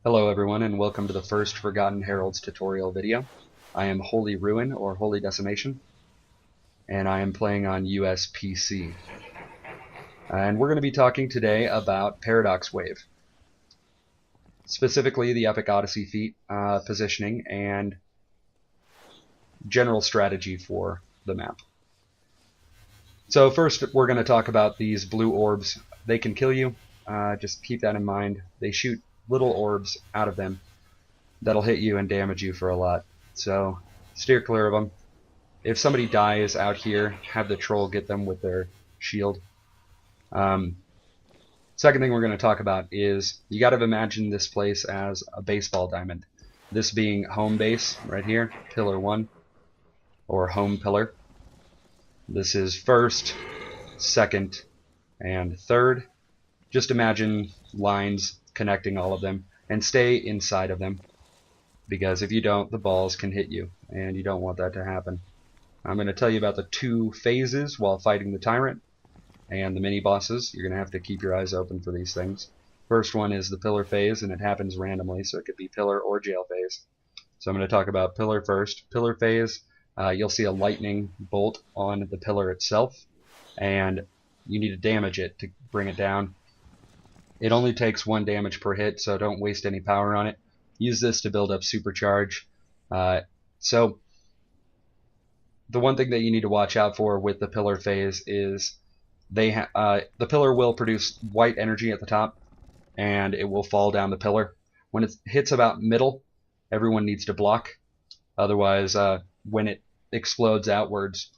Hello everyone and welcome to the first Forgotten Heralds tutorial video. I am Holy Ruin or Holy Decimation and I am playing on USPC. And we're going to be talking today about Paradox Wave. Specifically the Epic Odyssey feat, positioning, and general strategy for the map. So first we're going to talk about these blue orbs. They can kill you, just keep that in mind. They shoot little orbs out of them that'll hit you and damage you for a lot. So steer clear of them. If somebody dies out here, have the troll get them with their shield. Second thing we're going to talk about is you got to imagine this place as a baseball diamond. This being home base right here, pillar 1, or home pillar. This is first, second, and third. Just imagine lines connecting all of them and stay inside of them, because if you don't, the balls can hit you and you don't want that to happen. I'm going to tell you about the 2 phases while fighting the tyrant and the mini bosses. You're going to have to keep your eyes open for these things. First one is the pillar phase, and it happens randomly, so it could be pillar or jail phase. So I'm going to talk about pillar first. Pillar phase, you'll see a lightning bolt on the pillar itself, and you need to damage it to bring it down. It only takes 1 damage per hit, so don't waste any power on it. Use this to build up supercharge. So the one thing that you need to watch out for with the pillar phase is the pillar will produce white energy at the top, and it will fall down the pillar. When it hits about middle, everyone needs to block. Otherwise, when it explodes outwards,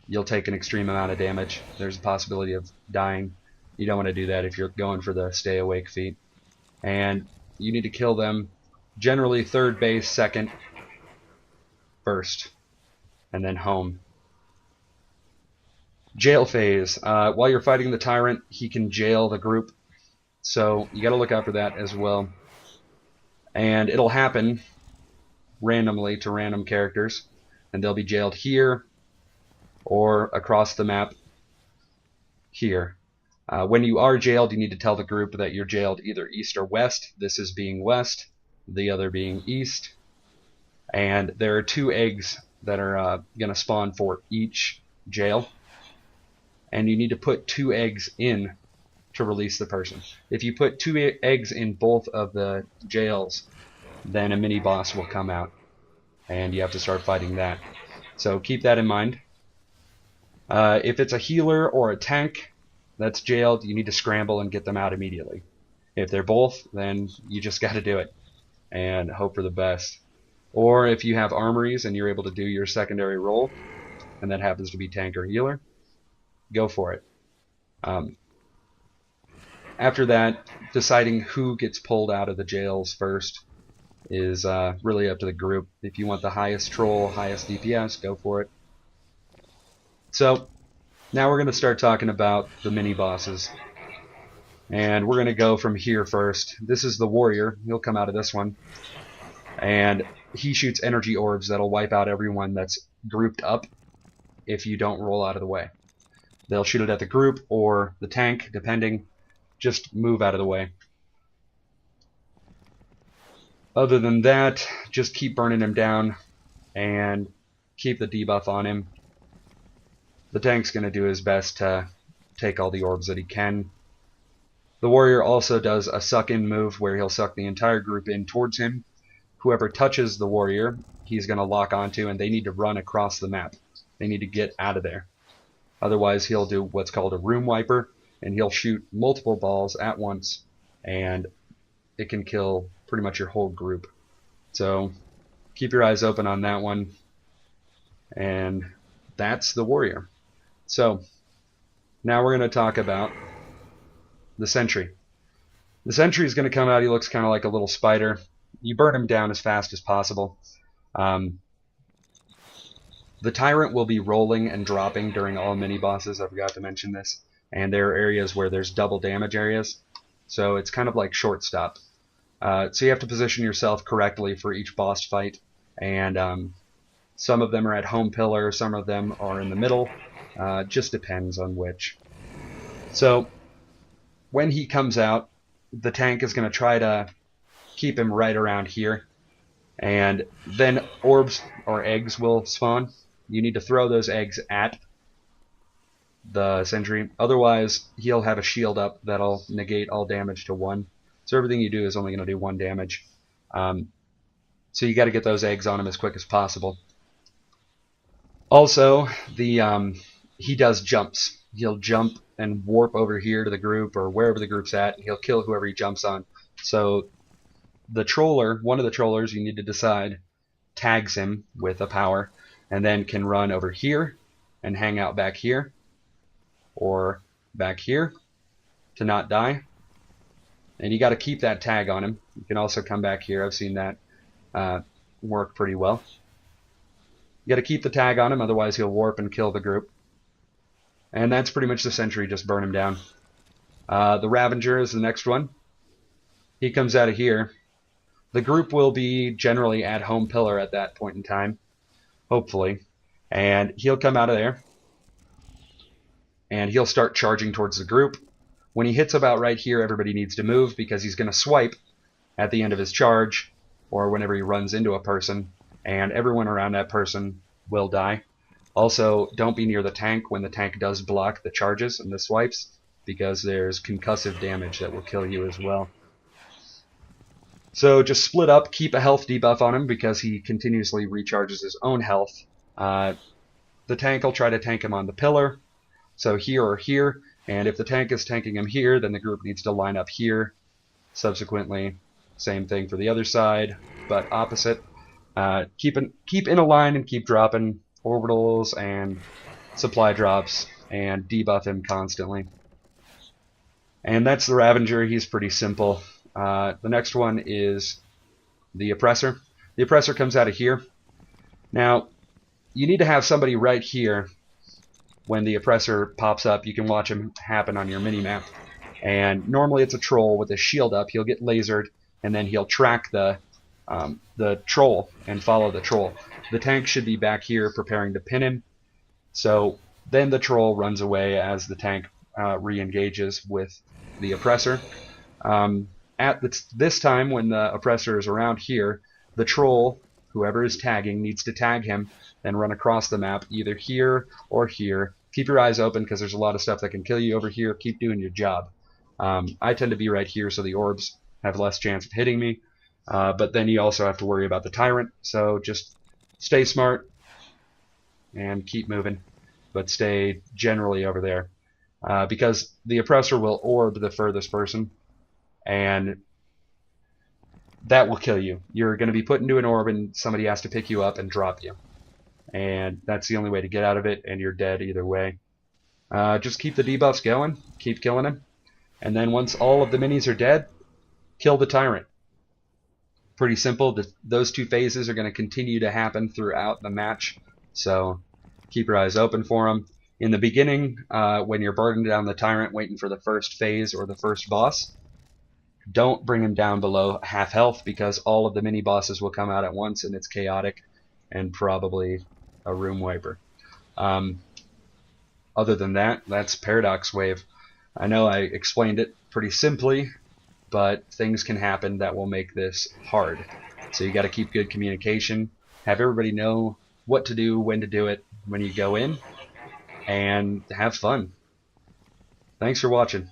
you'll take an extreme amount of damage. There's a possibility of dying. You don't want to do that if you're going for the stay awake feat. And you need to kill them generally third base, second, first, and then home. Jail phase. While you're fighting the tyrant, he can jail the group, so you got to look out for that as well. And it'll happen randomly to random characters, and they'll be jailed here or across the map here. When you are jailed, you need to tell the group that you're jailed either east or west. This is being west, the other being east. And there are 2 eggs that are going to spawn for each jail. And you need to put 2 eggs in to release the person. If you put 2 eggs in both of the jails, then a mini boss will come out, and you have to start fighting that. So keep that in mind. If it's a healer or a tank that's jailed, you need to scramble and get them out immediately. If they're both, then you just got to do it and hope for the best. Or if you have armories and you're able to do your secondary role, and that happens to be tank or healer, go for it. After that, deciding who gets pulled out of the jails first is really up to the group. If you want the highest troll, highest DPS, go for it. So now we're going to start talking about the mini bosses, and we're going to go from here first. This is the warrior. He'll come out of this one, and he shoots energy orbs that'll wipe out everyone that's grouped up if you don't roll out of the way. They'll shoot it at the group or the tank, depending. Just move out of the way. Other than that, just keep burning him down and keep the debuff on him. The tank's going to do his best to take all the orbs that he can. The warrior also does a suck-in move where he'll suck the entire group in towards him. Whoever touches the warrior, he's going to lock onto, and they need to run across the map. They need to get out of there. Otherwise, he'll do what's called a room wiper, and he'll shoot multiple balls at once, and it can kill pretty much your whole group. So keep your eyes open on that one. And that's the warrior. So now we're going to talk about the sentry. The sentry is going to come out. He looks kind of like a little spider. You burn him down as fast as possible. The tyrant will be rolling and dropping during all mini bosses. I forgot to mention this. And there are areas where there's double damage areas. So it's kind of like shortstop. So you have to position yourself correctly for each boss fight. And some of them are at home pillar, some of them are in the middle. Just depends on which. So when he comes out, the tank is going to try to keep him right around here. And then orbs or eggs will spawn. You need to throw those eggs at the sentry. Otherwise, he'll have a shield up that'll negate all damage to 1. So everything you do is only going to do 1 damage. So you got to get those eggs on him as quick as possible. Also, he does jumps. He'll jump and warp over here to the group or wherever the group's at. He'll kill whoever he jumps on. So the troller, one of the trollers, you need to decide, tags him with a power, and then can run over here and hang out back here or back here to not die. And you got to keep that tag on him. You can also come back here. I've seen that work pretty well. You got to keep the tag on him, otherwise he'll warp and kill the group. And that's pretty much the sentry. Just burn him down. The Ravager is the next one. He comes out of here. The group will be generally at home pillar at that point in time, hopefully. And he'll come out of there. And he'll start charging towards the group. When he hits about right here, everybody needs to move because he's going to swipe at the end of his charge or whenever he runs into a person. And everyone around that person will die. Also, don't be near the tank when the tank does block the charges and the swipes, because there's concussive damage that will kill you as well. So just split up, keep a health debuff on him because he continuously recharges his own health. The tank will try to tank him on the pillar, so here or here, and if the tank is tanking him here, then the group needs to line up here. Subsequently, same thing for the other side, but opposite. Keep in a line and keep dropping orbitals and supply drops and debuff him constantly. And that's the Ravager. He's pretty simple. The next one is the Oppressor. The Oppressor comes out of here. Now, you need to have somebody right here when the Oppressor pops up. You can watch him happen on your minimap. And normally it's a troll with his shield up. He'll get lasered, and then he'll track the troll and follow the troll. The tank should be back here preparing to pin him. So then the troll runs away as the tank re-engages with the Oppressor. At this time, when the Oppressor is around here, the troll, whoever is tagging, needs to tag him, then run across the map, either here or here. Keep your eyes open because there's a lot of stuff that can kill you over here. Keep doing your job. I tend to be right here, so the orbs have less chance of hitting me. But then you also have to worry about the Tyrant, so just stay smart and keep moving, but stay generally over there. Because the Oppressor will orb the furthest person, and that will kill you. You're going to be put into an orb and somebody has to pick you up and drop you. And that's the only way to get out of it, and you're dead either way. Just keep the debuffs going, keep killing him, and then once all of the minis are dead, kill the Tyrant. Pretty simple. Those two phases are going to continue to happen throughout the match, so keep your eyes open for them. In the beginning, when you're burning down the Tyrant waiting for the first phase or the first boss, don't bring him down below half health because all of the mini bosses will come out at once and it's chaotic and probably a room wiper. Other than that, that's Paradox Wave. I know I explained it pretty simply, but things can happen that will make this hard. So you got to keep good communication, have everybody know what to do, when to do it when you go in, and have fun. Thanks for watching.